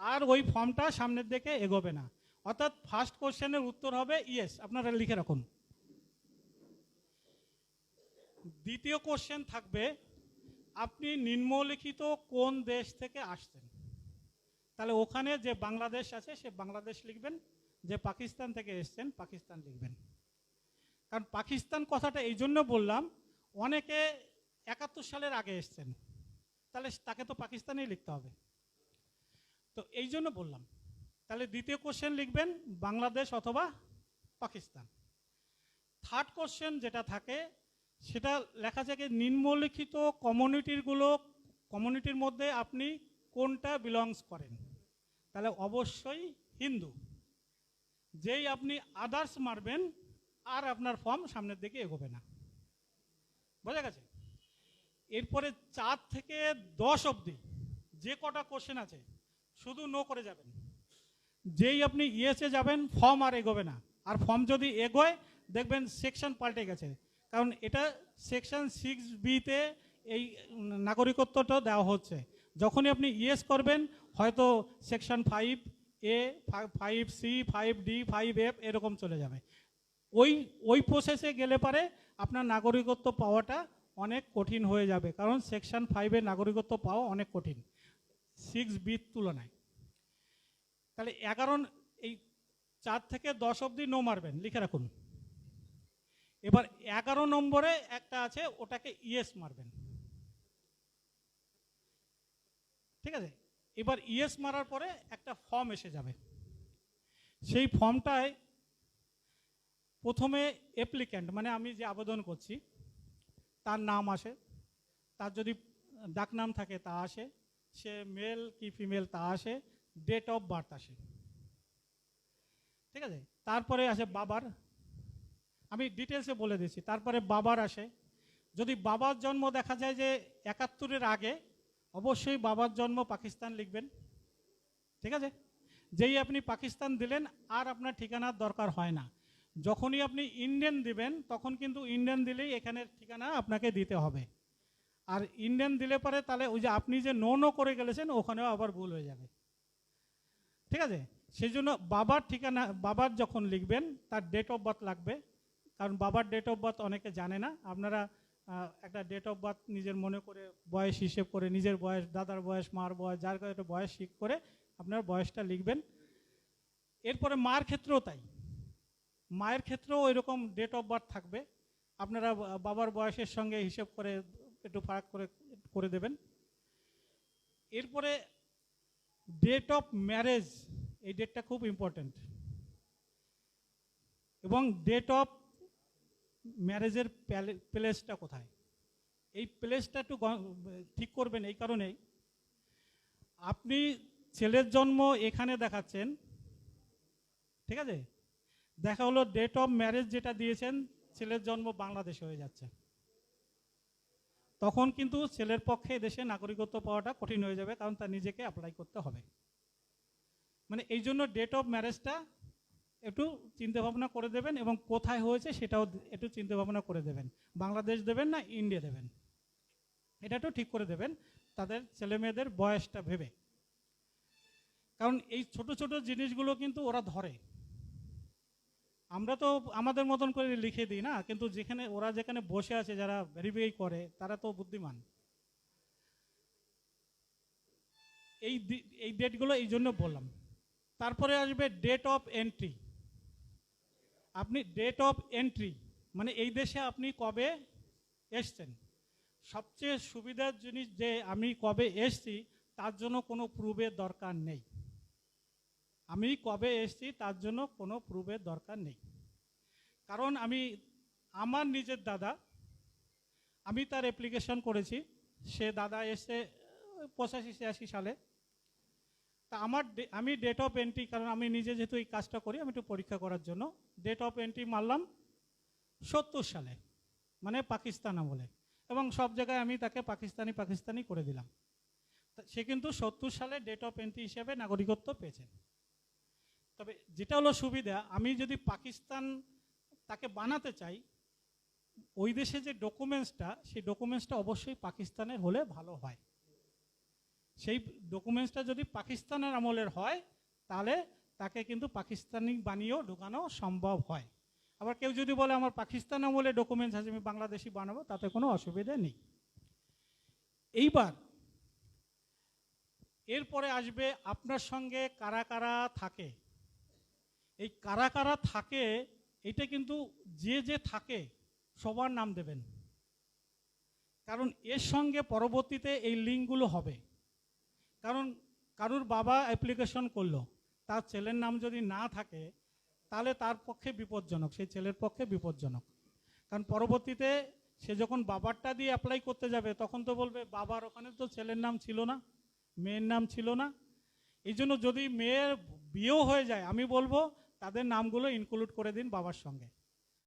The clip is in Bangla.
আর ওই ফর্মটা সামনের দিকে এগোবে না। অর্থাৎ ফার্স্ট কোশ্চেনের উত্তর হবে ইয়েস, আপনারা লিখে রাখুন। দ্বিতীয় কোশ্চেন থাকবে আপনি নিম্নলিখিত কোন দেশ থেকে আসছেন। তাহলে ওখানে যে বাংলাদেশ আছে সে বাংলাদেশ লিখবেন, যে পাকিস্তান থেকে এসছেন পাকিস্তান লিখবেন। কারণ পাকিস্তান কথাটা এই জন্য বললাম, অনেকে 71 সালের আগে এসছেন, তাহলে তাকে তো পাকিস্তানেই লিখতে হবে, তো এই জন্য বললাম। তাহলে দ্বিতীয় কোশ্চেন লিখবেন বাংলাদেশ অথবা পাকিস্তান। থার্ড কোশ্চেন যেটা থাকে সেটা লেখা থাকে নিম্নলিখিত কমিউনিটির মধ্যে আপনি কোনটা বিলংস করেন। তাহলে অবশ্যই হিন্দু। যেই আপনি আদার্স মারবেন আর আপনার ফর্ম সামনের দিকে এগোবে না। বোঝা গেছে? এরপরে 4 থেকে 10 অবধি যে কটা কোশ্চেন আছে শুধু নো করে যাবেন। যেই আপনি ইয়েসে যাবেন ফর্ম আর এগোবে না, আর ফর্ম যদি এগোয় দেখবেন সেকশন পাল্টে গেছে, কারণ এটা সেকশন 6B-তে এই নাগরিকত্বটা দেওয়া হচ্ছে। যখনই আপনি ইয়েস করবেন হয়তো section 5A, 5C, 5D, 5F এরকম চলে যাবে। ওই প্রসেসে গেলে পারে আপনার নাগরিকত্ব পাওয়াটা অনেক কঠিন হয়ে যাবে, কারণ সেকশন 5-এর নাগরিকত্ব পাওয়া অনেক কঠিন 6B-র তুলনায়। তাহলে 4 থেকে 10 অবধি নো মারবেন, লিখে রাখুন। এবার 11 নম্বরে একটা আছে, ওটাকে ইয়েস মারবেন। ঠিক আছে? এবার ইয়েস মারার পরে একটা ফর্ম এসে যাবে। সেই ফর্মটায় প্রথমে অ্যাপ্লিক্যান্ট মানে আমি যে আবেদন করছি তার নাম আসে, তার যদি ডাকনাম থাকে তা আসে, সে মেল কি ফিমেল তা আসে, ডেট অফ বার্থ আসে। ঠিক আছে? তারপরে আসে বাবার, আমি ডিটেলসে বলে দিচ্ছি। তারপরে বাবার আসে, যদি বাবার জন্ম দেখা যায় যে 71-এর আগে, অবশ্যই বাবার জন্ম পাকিস্তান লিখবেন। ঠিক আছে? যেই আপনি পাকিস্তান দিলেন আর আপনার ঠিকানার দরকার হয় না। যখনই আপনি ইন্ডিয়ান দিবেন তখন কিন্তু ইন্ডিয়ান দিলেই এখানের ঠিকানা আপনাকে দিতে হবে। আর ইন্ডিয়ান দিলে পরে তাহলে ওই যে আপনি যে নো করে গেলেছেন ওখানেও আবার ভুল হয়ে যাবে। ঠিক আছে? সেই জন্য বাবার ঠিকানা, বাবার যখন লিখবেন তার ডেট অফ বার্থ লাগবে, কারণ বাবার ডেট অফ বার্থ অনেকে জানে না। আপনারা একটা ডেট অফ বার্থ নিজের মনে করে বয়স হিসেব করে, নিজের বয়স, দাদার বয়স, মার বয়স, যার কাছে একটা বয়স ঠিক করে আপনার বয়সটা লিখবেন। এরপরে মার ক্ষেত্রেও তাই, মায়ের ক্ষেত্রেও ওইরকম ডেট অফ বার্থ থাকবে, আপনারা বাবার বয়সের সঙ্গে হিসেব করে একটু ফারাক করে দেবেন। এরপরে ডেট অফ ম্যারেজ, এই ডেটটা খুব ইম্পর্টেন্ট, এবং ডেট অফ ম্যারেজের প্লেসটা কোথায়, এই প্লেসটা একটু ঠিক করবেন। এই কারণেই আপনি ছেলের জন্ম এখানে দেখাচ্ছেন, ঠিক আছে, দেখা হলো ডেট অফ ম্যারেজ যেটা দিয়েছেন ছেলের জন্ম বাংলাদেশে হয়ে যাচ্ছে, তখন কিন্তু ছেলের পক্ষে দেশে নাগরিকত্ব পাওয়াটা কঠিন হয়ে যাবে, কারণ তার নিজেকে অ্যাপ্লাই করতে হবে। মানে এই জন্য ডেট অফ ম্যারেজটা একটু চিন্তা ভাবনা করে দেবেন, এবং কোথায় হয়েছে সেটাও একটু চিন্তা ভাবনা করে দেবেন। বাংলাদেশ দেবেন না ইন্ডিয়া দেবেন, এটা একটু ঠিক করে দেবেন তাদের ছেলে মেয়েদের বয়সটা ভেবে। কারণ এই ছোট ছোট জিনিসগুলো কিন্তু ওরা ধরে, আমরা তো আমাদের মতন করে লিখে দিই না, কিন্তু ওরা যেখানে বসে আছে যারা ভেরিফাই করে তারা তো বুদ্ধিমান। এই ডেটগুলো এই জন্য বললাম। তারপরে আসবে ডেট অফ এন্ট্রি। আপনি ডেট অফ এন্ট্রি মানে এই দেশে আপনি কবে এসছেন। সবচেয়ে সুবিধার জিনিস যে আমি কবে এসছি তার জন্য কোনো প্রুফের দরকার নেই। আমি কবে এসছি তার জন্য কোনো প্রুফের দরকার নেই, কারণ আমার নিজের দাদা, আমি তার অ্যাপ্লিকেশন করেছি, সে দাদা এসে 85-86 সালে। তা আমি ডেট অফ এন্ট্রি, কারণ আমি নিজে যেহেতু এই কাজটা করি আমি একটু পরীক্ষা করার জন্য ডেট অফ এন্ট্রি মারলাম 70 সালে, মানে পাকিস্তান আমলে, এবং সব জায়গায় আমি তাকে পাকিস্তানি করে দিলাম। সে কিন্তু 70 সালে ডেট অফ এন্ট্রি হিসেবে নাগরিকত্ব পেয়েছেন। তবে যেটা হলো সুবিধা, আমি যদি পাকিস্তান তাকে বানাতে চাই, ওই দেশে যে ডকুমেন্টসটা সেই ডকুমেন্টসটা অবশ্যই পাকিস্তানের হলে ভালো হয়। সেই ডকুমেন্টসটা যদি পাকিস্তানের আমলের হয় তাহলে তাকে কিন্তু পাকিস্তানি বানিয়েও ঢোকানো সম্ভব হয়। আবার কেউ যদি বলে আমার পাকিস্তান আমলে ডকুমেন্টস আছে আমি বাংলাদেশি বানাবো, তাতে কোনো অসুবিধা নেই। এইবার এরপরে আসবে আপনার সঙ্গে কারা কারা থাকে। এই কারা কারা থাকে এটা কিন্তু যে যে থাকে সবার নাম দেবেন, কারণ এর সঙ্গে পরবর্তীতে এই লিঙ্কগুলো হবে। কারণ কারুর বাবা অ্যাপ্লিকেশন করলো, তার ছেলের নাম যদি না থাকে তাহলে তার পক্ষে বিপজ্জনক, সেই ছেলের পক্ষে বিপজ্জনক। কারণ পরবর্তীতে সে যখন বাবারটা দিয়ে অ্যাপ্লাই করতে যাবে তখন তো বলবে বাবার ওখানে তো ছেলের নাম ছিল না, মেয়ের নাম ছিল না। এই জন্য যদি মেয়ের বিয়েও হয়ে যায় আমি বলবো তাদের নামগুলো ইনক্লুড করে দিন বাবার সঙ্গে।